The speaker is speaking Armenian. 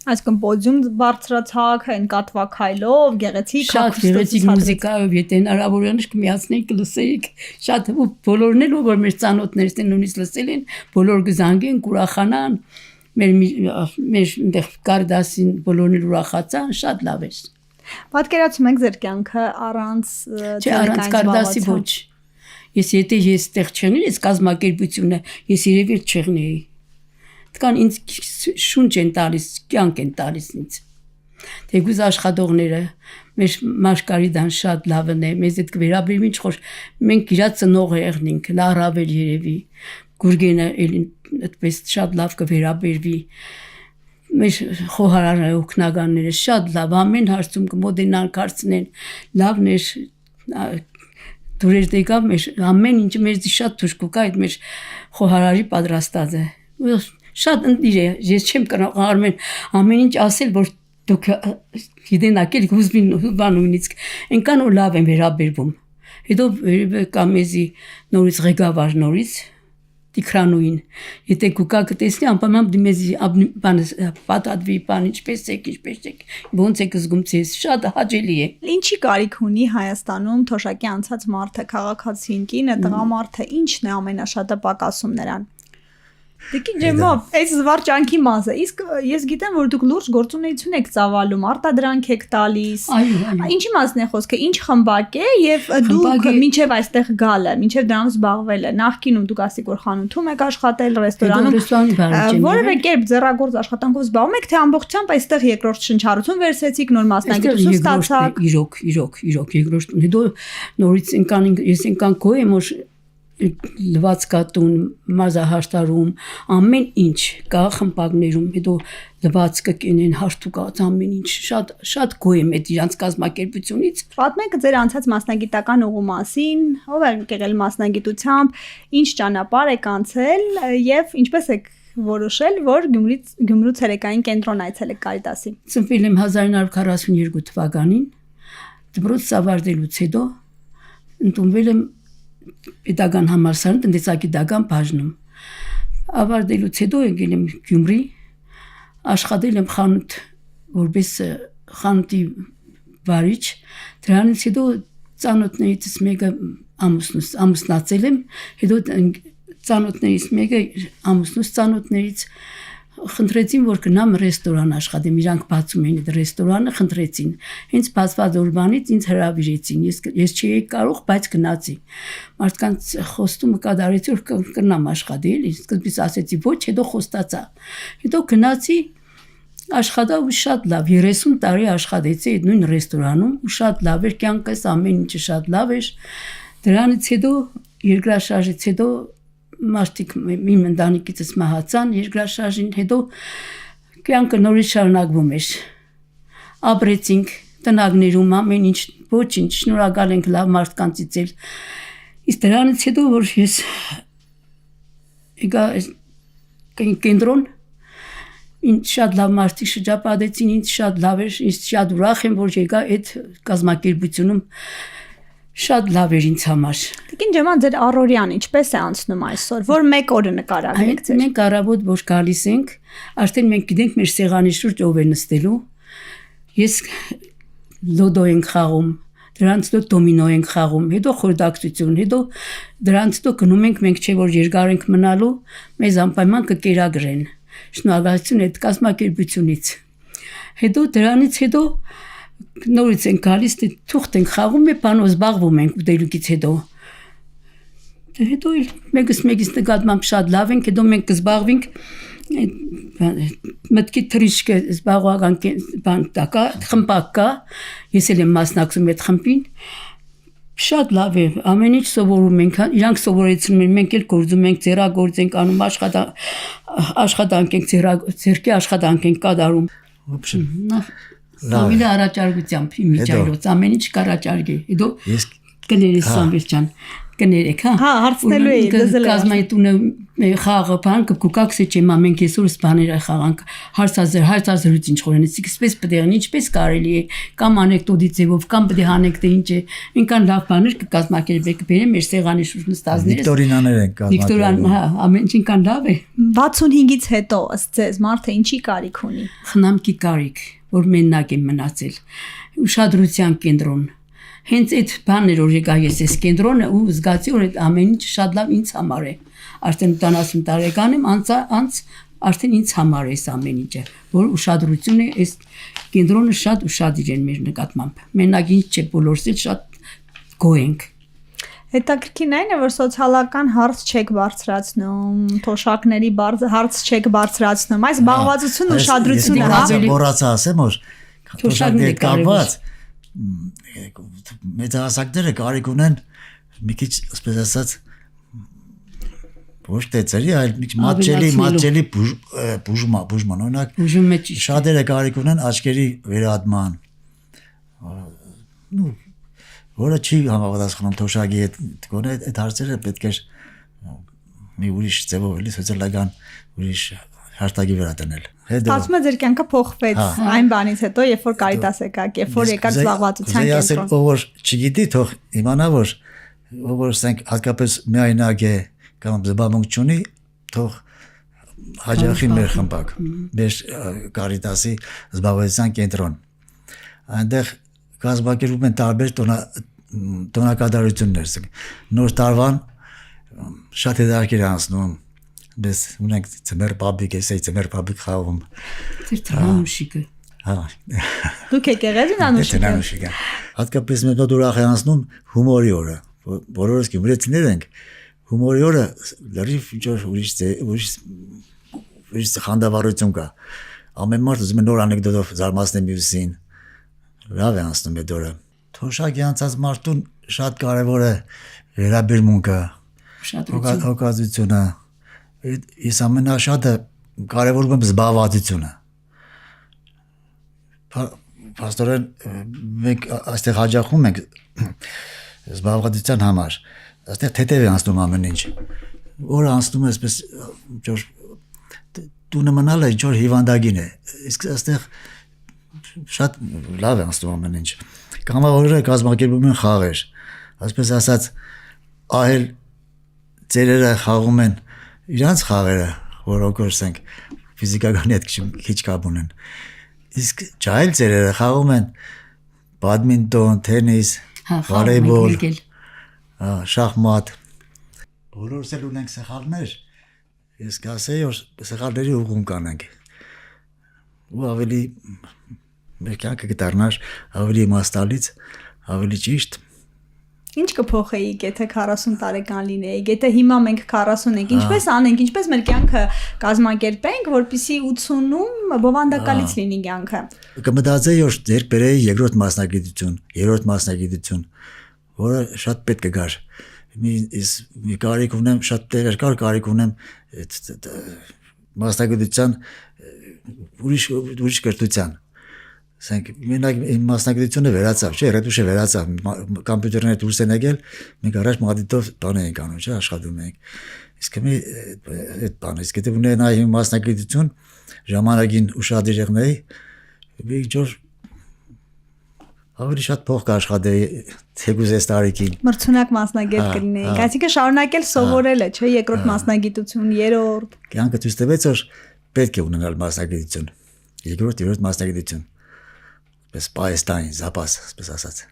Այսինքն պոդիում բարձրացակ, ընկատվակայլով, գեղեցիկ, շատ գեղեցիկ մուզիկայով, եթե հնարավոր է կմիացնեիք, լսեիք, շատ բոլորն էլ որ մեր ծանոթներս են նույնիսկ լսել են, բոլոր կզանգեն, կուրախանան, մեր այնտեղ կար դասին բոլորն էլ ուրախացան, շատ լավ էր։ Պատկերացում եք ձեր կյանքը առանց առանց կարդասի ոչ։ Ես եթե ես այդտեղ չեղնեի, այս կազմակերպությունը, ես երևի չեղնեի։ Դքան ինձ շունչ են տալիս, կյանք են տալիս ինձ։ Թեկուզ աշխատողները, մեր Մաշկարիդան շատ լավն է, մեզ այդ կվերաբերվի ինչ խոր, մենք իրա ծնողը եղնենք, լարավել երևի, Գուրգենը այդպես շատ լավ կվերաբերվի։ Մեր խոհարարները, օգնականները շատ լավ, ամեն հարցում կմոդենան կարծնեն, լավն էր, դուրեր դեկավ մեր ամեն ինչը մեր շատ թուշկու կա այդ մեր խոհարարի պատրաստած է։ Շատ ընտիր է, ես չեմ կարող ամեն ինչ ասել, որ դուք գիտենակ եք ուզվին նույնիսկ այնքան որ լավ են վերաբերվում։ Հետո կամեզի նորից ղեկավար նորից Տիգրանուին, եթե կուկա կտեսնի անպայման դիմեզի բան պատադվի բան ինչպես եք, ոնց եք զգում ձեզ, շատ հաճելի է։ Ինչի կարիք ունի Հայաստանում թոշակի անցած մարդը, քաղաքացին, կինը, տղամարդը, ինչն է ամենաշատը պակասում նրան։ Դիքի ջեմով, այս զվարճանքի մասը, իսկ ես գիտեմ, որ դուք լուրջ գործունեություն եք ծավալում, արտադրանք եք տալիս։ Ինչի մասն է խոսքը, ինչ խմբակ է եւ դուք մինչեւ այստեղ գալը, մինչեւ դրանով զբաղվելը, նախկինում դուք ասիք որ խանութում եք աշխատել, ռեստորանում, որևէ կերպ ձեռագործ աշխատանքով զբաղվում եք, թե ամբողջությամբ այստեղ երկրորդ շնչառություն վերցեցիք, նոր մասնագիտություն ստացաք։ Իրոք, երկրորդ, հետո նորից ես ինքան գոյ եմ որ լվացկատուն, մարզահաշտարում, ամեն ինչ կա խմբակներում, հետո լվացկը կենեն հաշտուկած ամեն ինչ, շատ գոյ եմ այդ իրանց կազմակերպությունից։ Պատմեք ձեր անցած մասնագիտական ուղու մասին, ով եք եղել մասնագիտությամբ, ինչ ճանապարհ եք անցել եւ ինչպես եք որոշել, որ Գյումրու ցերեկային կենտրոն այցելեք Կարիտասի։ Ծնվել եմ 1942 թվականին, դպրոց ավարտելուց հետո ընդունվել եմ Պետական համալսարան տնտեսագիտական բաժնում։ Ավարտելուց հետո եկել եմ Գյումրի, աշխատել եմ խանութ որպես խանութի վարիչ, դրանից հետո ծանոթներից մեկը ամուսնացել եմ, հետո ծանոթներից մեկը ամուսնուս ծանոթներից խնդրեցին որ գնամ ռեստորան աշխատեմ, իրանք բացում էին այդ ռեստորանը, խնդրեցին։ Ինձ բացված օրվանից ինձ հրավիրեցին, ես չէի կարող, բայց գնացի։ Մարդկանց խոստումը կատարեցի որ կգնամ աշխատել, սկզբից ասեցի ոչ, հետո խոստացա։ Հետո գնացի աշխատա ու շատ լավ, 30 տարի աշխատեցի այդ նույն ռեստորանում ու շատ լավ էր կյանքս, ամեն ինչը շատ լավ էր։ Դրանից հետո երկրաշարժից հետո մարդիկ իմ ընտանիքից մահացան երկրաշարժին հետո կյանքը նորից շարունակվում էր ապրեցինք տնագներում ամեն ինչ ոչինչ շնորհակալ ենք լավ մարդկանցից էլ իսկ դրանից հետո որ ես եկա կենտրոն ինձ շատ լավ մարդիկ շրջապատեցին ինձ շատ լավ էր ինձ շատ ուրախ եմ որ եկա այդ կազմակերպությունում Շատ լավ էր ինձ համար։ Տիկին Ջեման, ձեր առօրյան ինչպես է անցնում այսօր, որ մեկ օրը նկարագրեք ձեր։ Մենք առավոտ որ գալիս ենք, արդեն մենք գիտենք մեր սեղանի շուրջ ով է նստելու։ Ես լոդո ենք խաղում, դրանց հետո դոմինո ենք խաղում, հետո խորհրդակցություն, հետո դրանց հետո գնում ենք մենք չէ որ երկար ենք մնալու, մեզ անպայման կկերագրեն։ Շնորհակալություն այդ կազմակերպությունից։ Հետո դրանից հետո նորից ենք գալիս, թուղթ ենք խաղում, մի բանով զբաղվում ենք ուտելուկից հետո։ Հետո մեկից նկատմամբ շատ լավ ենք, հետո մենք կզբաղվենք մտքի թրիշկը զբաղողական բան տակա, խմբակ կա, ես էլ եմ մասնակցում այդ խմբին։ Շատ լավ է, ամեն ինչ սովորում ենք, իրանք սովորեցնում են, մենք էլ գործում ենք, ձեռագործ ենք անում, աշխատանք ենք, ձեռքի աշխատանք ենք կատարում։ Սամիլը առաջարկությամբ իմիջայլոց, ամեն ինչ կառաջարկի, հետո կներես Սամվել ջան, կներեք, հա։ Հա, հարցնելու էի, դզել եմ։ Կազմայտունը խաղը բան կուկակսի չեմ ամենք այսօր սպաներ խաղանք հարցազրույց ինչ խորենից իսպես պետք է ինչպես կարելի է կամ անեկդոտի ձևով կամ պետք է հանեք թե ինչ է ինքան լավ բաներ կկազմակերպեք բերեմ մեր սեղանի շուրջ նստածները Վիկտորինաներ են Վիկտորիան հա ամեն ինչ ինքան լավ է 65-ից հետո ըստ ձեզ մարդը ինչի կարիք ունի խնամքի կարիք որ մենակ եմ մնացել ուշադրության կենտրոն հենց այդ բաններ որ եկա ես այս կենտրոնը ու զգացի որ այդ ամեն ինչ շատ լավ ինձ համար է արդեն 70 տարեկան եմ անց արդեն ինձ համար է այս ամեն ինչը որ ուշադրությունը այս կենտրոնը շատ ուշադիր են մեր նկատմամբ մենակ ինչ չէ բոլորս էլ շատ գոհենք Հետաքրքիրն այն է որ սոցիալական հարց չեք բարձրացնում թոշակների հարց չեք բարձրացնում այս զբաղվածությունը ուշադրությունը ավելի մոռացա ասեմ որ թոշակների կապված մեծահասակները կարիք ունեն մի քիչ ասես ասած ոչ թե ծերի այլ մի մատչելի բուժման օրինակ շատերը կարիք ունեն աչքերի վերահատման որը չի համապատասխանում թոշակի հետ գոնե այդ հարցերը պետք է մի ուրիշ ձևով էլի սոցիալական ուրիշ հարթակի վրա դնել Ասում եմ ձեր կյանքը փոխվեց այն բանից հետո երբ որ Կարիտաս եկաք երբ որ եկաք զբաղվածության կենտրոն ով որ չգիտի թող իմանա որ ով որ ասենք հատկապես միայնակ է կամ զբաղմունք չունի թող հաջողի մեր խմբակ մեր Կարիտասի զբաղվածության կենտրոն այնտեղ կազմակերպում են տարբեր տոնակատարություններ նոր տարվան շատ հետաքրքիր է անցնում Biz ունենք ծմեր բաբիկ էսի ծմեր բաբիկ խաղում Ձեր տրամուշիկը Հա Դուք եք եղել տնանուշիկը Հատկապես մենք դուր ախյանացնում հումորի օրը բոլորս գյումրեցիներ ենք հումորի օրը լրիվ ուրիշ խանդավառություն կա ամեն մարդ ուզում է նոր անեկդոտով զարմացնել մյուսին լավ է անցնում այդ օրը թոշակի անցած մարդուն շատ կարևոր է վերաբերմունքը հոգացությունը Ես ամենաշատը կարևորում եմ զբաղվածությունը Պաստորեն մենք այստեղ հաջախում ենք զբաղվածության համար այստեղ թեթև է անցնում ամեն ինչ օրը անցնում է այսպես տունը մնալը ինչ-որ հիվանդագին է իսկ այստեղ շատ լավ է անցնում ամեն ինչ կամավորները կազմակերպում են խաղեր այսպես ասած ահել ծերերը խաղում են իրանց խաղերը որ օգորսենք ֆիզիկականի հետ քիչ կապ ունեն իսկ ջահել ծերերը խաղում են բադմինտոն, թենիս, վոլեյբոլ, շախմատ բոլորս էլ ունենք սխալներ ես կասեի որ սխալների ուղղում կանենք ու ավելի մեր կյանքը կդառնար ավելի իմաստալից ավելի ճիշտ Ինչ կփոխեիք, եթե 40 տարեկան լինեիք, եթե հիմա մենք 40 ենք, ինչպես անենք, ինչպես մեր կյանքը կազմակերպենք, որպեսզի 80-ում բովանդակալից լինի կյանքը։ Կմտածեի, որ ձեր բերեի երկրորդ մասնագիտություն, երրորդ մասնագիտություն, որը շատ պետք է գար։ Մի կարիք ունեմ, շատ տեղեր կար կարիք ունեմ մասնագիտության ուրիշ կրթության։ Ասենք մենակ մասնագիտությունը վերացավ, չէ, ռետուշը վերացավ, կոմպյուտերն է դուրս են եկել, մենք առաջ մադիտով բան էինք անում, չէ, աշխատում էինք։ Իսկ մի այդ բանը, իսկ եթե ունենայի մասնագիտություն, ժամանակին ուշադիր եղնեի, մի ինչ-որ ավելի շատ փող կաշխատեի թեկուզ այս տարիքին։ Մրցունակ մասնագետ կլինեիք, այսինքն շարունակել սովորելը, չէ, երկրորդ մասնագիտություն, երրորդ։ Կյանքը ցույց տվեց, որ պետք է ունենալ մասնագիտություն, երկրորդ, երրորդ մասնագիտություն։ Պես պայստային, զապաս, ասպես ասած։